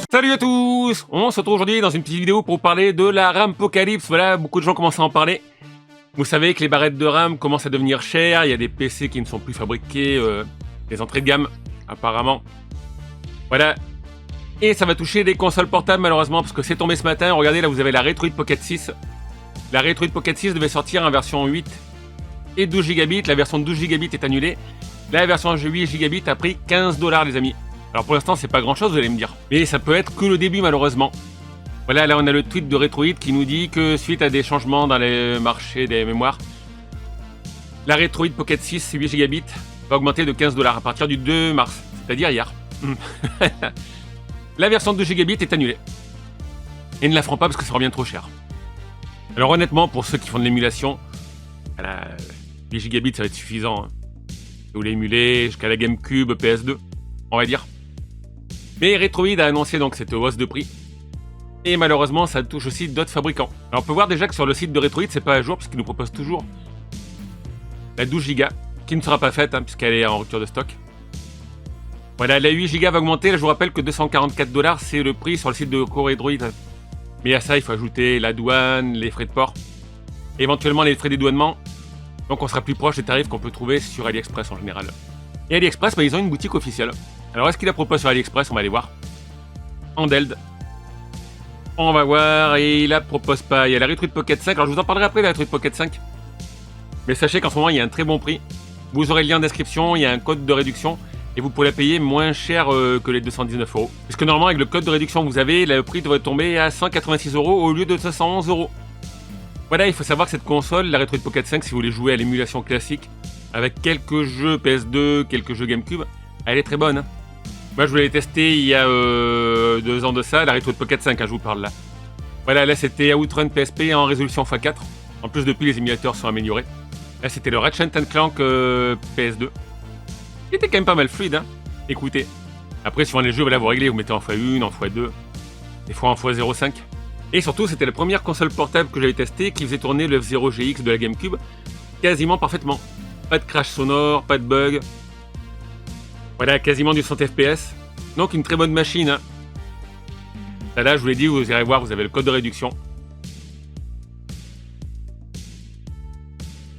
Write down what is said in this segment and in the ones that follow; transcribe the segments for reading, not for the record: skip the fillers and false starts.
Salut à tous! On se retrouve aujourd'hui dans une petite vidéo pour vous parler de la RAM Apocalypse. Voilà, beaucoup de gens commencent à en parler. Vous savez que les barrettes de RAM commencent à devenir chères, il y a des PC qui ne sont plus fabriqués, des entrées de gamme, apparemment. Voilà. Et ça va toucher les consoles portables malheureusement, parce que c'est tombé ce matin. Regardez, là vous avez la Retroid Pocket 6. La Retroid Pocket 6 devait sortir en version 8 et 12 Go. La version de 12 Go est annulée. La version 8 Go a pris 15 $ les amis. Alors pour l'instant c'est pas grand chose vous allez me dire. Mais ça peut être que le début malheureusement. Voilà, là on a le tweet de Retroid qui nous dit que suite à des changements dans les marchés des mémoires, la Retroid Pocket 6 8 Go va augmenter de 15 $ à partir du 2 mars, c'est-à-dire hier. La version de 2 Go est annulée. Et ne la feront pas parce que ça revient trop cher. Alors honnêtement, pour ceux qui font de l'émulation, 8 Go ça va être suffisant. Hein. Si vous voulez émuler jusqu'à la GameCube, PS2, on va dire. Mais Retroid a annoncé donc cette hausse de prix. Et malheureusement, ça touche aussi d'autres fabricants. Alors on peut voir déjà que sur le site de Retroid, c'est pas à jour puisqu'ils nous proposent toujours la 12 Go, qui ne sera pas faite hein, puisqu'elle est en rupture de stock. Voilà, la 8 Go va augmenter. Là, je vous rappelle que 244 $, c'est le prix sur le site de Retroid. Mais à ça, il faut ajouter la douane, les frais de port, et éventuellement les frais de dédouanement. Donc on sera plus proche des tarifs qu'on peut trouver sur AliExpress en général. Et AliExpress, ils ont une boutique officielle. Alors est-ce qu'il la propose sur AliExpress? On va aller voir. Handheld. On va voir, et il la propose pas. Il y a la Retroid Pocket 5, alors je vous en parlerai après de la Retroid Pocket 5. Mais sachez qu'en ce moment, il y a un très bon prix. Vous aurez le lien en description, il y a un code de réduction, et vous pourrez la payer moins cher que les 219 €. Puisque normalement, avec le code de réduction que vous avez, le prix devrait tomber à 186 € au lieu de 211 €. Voilà, il faut savoir que cette console, la Retroid Pocket 5, si vous voulez jouer à l'émulation classique, avec quelques jeux PS2, quelques jeux GameCube, elle est très bonne. Hein. Moi, je l'ai testé il y a 2 ans de ça, la Retroid Pocket 5, hein, je vous parle là. Voilà, là c'était Outrun PSP en résolution x4. En plus, depuis, les émulateurs sont améliorés. Là, c'était le Ratchet & Clank PS2. Il était quand même pas mal fluide, hein. Écoutez. Après, suivant les jeux, voilà, vous réglez, vous mettez en x1, en x2, des fois en x0.5. Et surtout, c'était la première console portable que j'avais testée qui faisait tourner le F-Zero GX de la GameCube quasiment parfaitement. Pas de crash sonore, pas de bug. Voilà, quasiment du 100 FPS. Donc une très bonne machine. Hein. Là, je vous l'ai dit, vous irez voir, vous avez le code de réduction.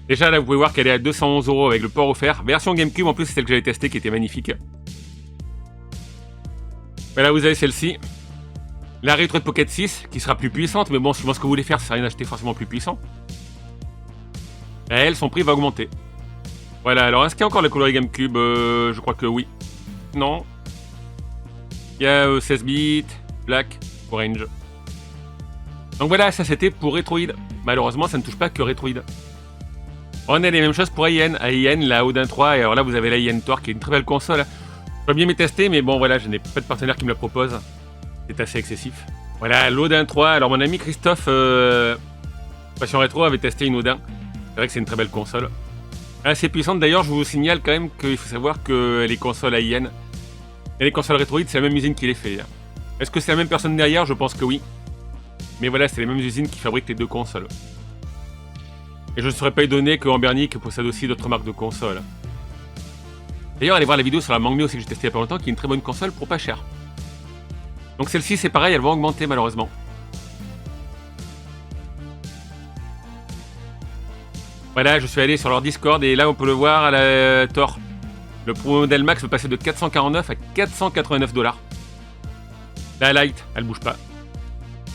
Déjà, là, vous pouvez voir qu'elle est à 211 € avec le port offert. Version GameCube, en plus, c'est celle que j'avais testée qui était magnifique. Voilà, vous avez celle-ci. La Retroid Pocket 6, qui sera plus puissante, mais bon, suivant ce que vous voulez faire, ça sert à rien d'acheter forcément plus puissant. Et elle, son prix va augmenter. Voilà, alors est-ce qu'il y a encore le coloris GameCube je crois que oui. Non. Il y a 16 bits, Black, Orange. Donc voilà, ça c'était pour Retroid. Malheureusement, ça ne touche pas que Retroid. On a les mêmes choses pour AIN. AIN, la Odin 3, et alors là vous avez la AIN Tor, qui est une très belle console. Je peux bien m'y tester, mais bon voilà, je n'ai pas de partenaire qui me la propose. C'est assez excessif. Voilà, l'Odin 3. Alors mon ami Christophe, Passion Rétro, avait testé une Odin. C'est vrai que c'est une très belle console. Assez puissante d'ailleurs, je vous signale quand même qu'il faut savoir que les consoles AIN et les consoles Retroid, c'est la même usine qui les fait. Est-ce que c'est la même personne derrière? Je pense que oui. Mais voilà, c'est les mêmes usines qui fabriquent les deux consoles. Et je ne saurais pas étonné que Ambernic possède aussi d'autres marques de consoles. D'ailleurs, allez voir la vidéo sur la Mangmi aussi que j'ai testée il y a pas longtemps, qui est une très bonne console pour pas cher. Donc celle-ci, c'est pareil, elle va augmenter malheureusement. Voilà, je suis allé sur leur Discord et là on peut le voir à la Tor. Le Pro Model Max peut passer de 449 à 489 $. La Lite, elle bouge pas.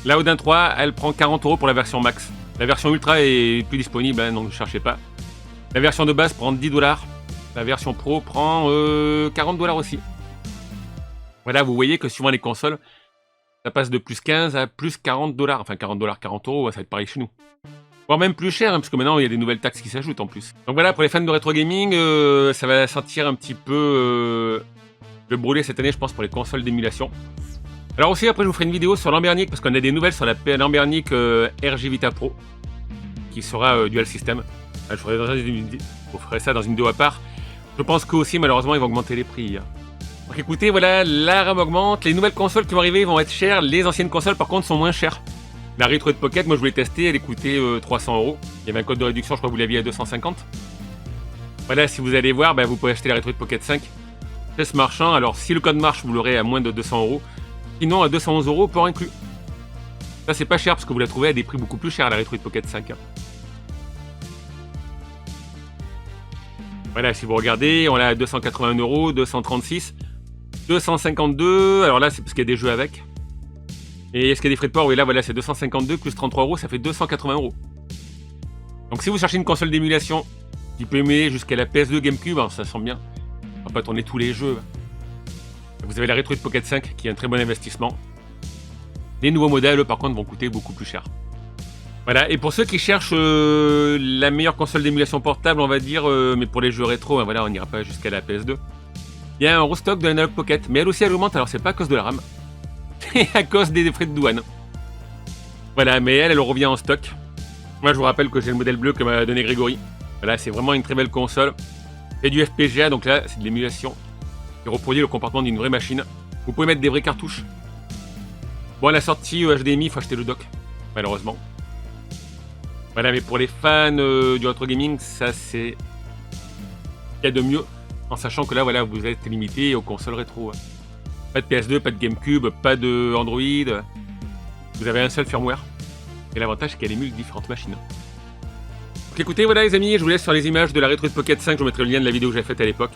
La Odin 3, elle prend 40 € pour la version Max. La version Ultra est plus disponible, hein, donc ne cherchez pas. La version de base prend 10 $. La version Pro prend 40 $ aussi. Voilà, vous voyez que suivant les consoles, ça passe de plus 15 à plus 40 $. Enfin 40 $, 40 €, ça va être pareil chez nous. Voire même plus cher, hein, parce que maintenant il y a des nouvelles taxes qui s'ajoutent en plus. Donc voilà, pour les fans de rétro gaming, ça va sentir un petit peu le brûler cette année, je pense, pour les consoles d'émulation. Alors aussi, après je vous ferai une vidéo sur l'Ambernic, parce qu'on a des nouvelles sur la l'Ambernic RG Vita Pro, qui sera dual system. Je vous ferai ça dans une vidéo à part. Je pense qu'aussi, malheureusement, ils vont augmenter les prix. Donc écoutez, voilà, la RAM augmente, les nouvelles consoles qui vont arriver vont être chères, les anciennes consoles par contre sont moins chères. La Retroid Pocket, moi je voulais tester, elle coûtait 300 €. Il y avait un code de réduction, je crois que vous l'aviez à 250. Voilà, si vous allez voir, vous pouvez acheter la Retroid Pocket 5 chez ce marchand. Alors si le code marche, vous l'aurez à moins de 200 €. Sinon, à 211 € port inclus. Ça, c'est pas cher parce que vous la trouvez à des prix beaucoup plus chers, la Retroid Pocket 5. Voilà, si vous regardez, on l'a à 281 €, 236, 252. Alors là, c'est parce qu'il y a des jeux avec. Et est-ce qu'il y a des frais de port? Oui, là, voilà, c'est 252 plus 33 €, ça fait 280 €. Donc si vous cherchez une console d'émulation qui peut émuler jusqu'à la PS2 GameCube, hein, ça sent bien. On va pas tourner tous les jeux. Vous avez la Retroid Pocket 5 qui est un très bon investissement. Les nouveaux modèles, eux, par contre, vont coûter beaucoup plus cher. Voilà, et pour ceux qui cherchent la meilleure console d'émulation portable, on va dire, mais pour les jeux rétro, hein, voilà, on n'ira pas jusqu'à la PS2. Il y a un restock de l'Analog Pocket, mais elle aussi elle augmente, alors c'est pas à cause de la RAM, c'est à cause des frais de douane. Voilà, mais elle revient en stock. Moi je vous rappelle que j'ai le modèle bleu que m'a donné Grégory. Voilà, c'est vraiment une très belle console. C'est du FPGA, donc là c'est de l'émulation. Qui reproduit le comportement d'une vraie machine. Vous pouvez mettre des vraies cartouches. Bon, à la sortie HDMI, il faut acheter le dock, malheureusement. Voilà, mais pour les fans du retro gaming, ça c'est ce qu'il y a de mieux, en sachant que là, voilà, vous êtes limité aux consoles rétro. Pas de PS2, pas de GameCube, pas de Android. Vous avez un seul firmware. Et l'avantage, c'est qu'elle émule différentes machines. Donc écoutez, voilà les amis, je vous laisse sur les images de la Retroid Pocket 5. Je vous mettrai le lien de la vidéo que j'ai faite à l'époque.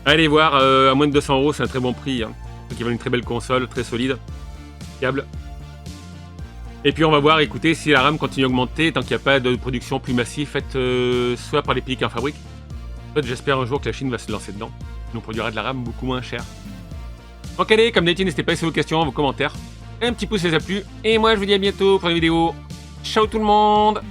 Allez voir, à moins de 200 €, c'est un très bon prix. Hein. Donc ils veulent une très belle console, très solide, fiable. Et puis on va voir, écoutez, si la RAM continue à augmenter, tant qu'il n'y a pas de production plus massive faite soit par les pays qui en fabriquent, soit j'espère un jour que la Chine va se lancer dedans. Nous produira de la RAM beaucoup moins chère. Donc allez, comme d'habitude, n'hésitez pas à laisser vos questions, vos commentaires. Un petit pouce si ça vous a plu. Et moi je vous dis à bientôt pour une vidéo. Ciao tout le monde!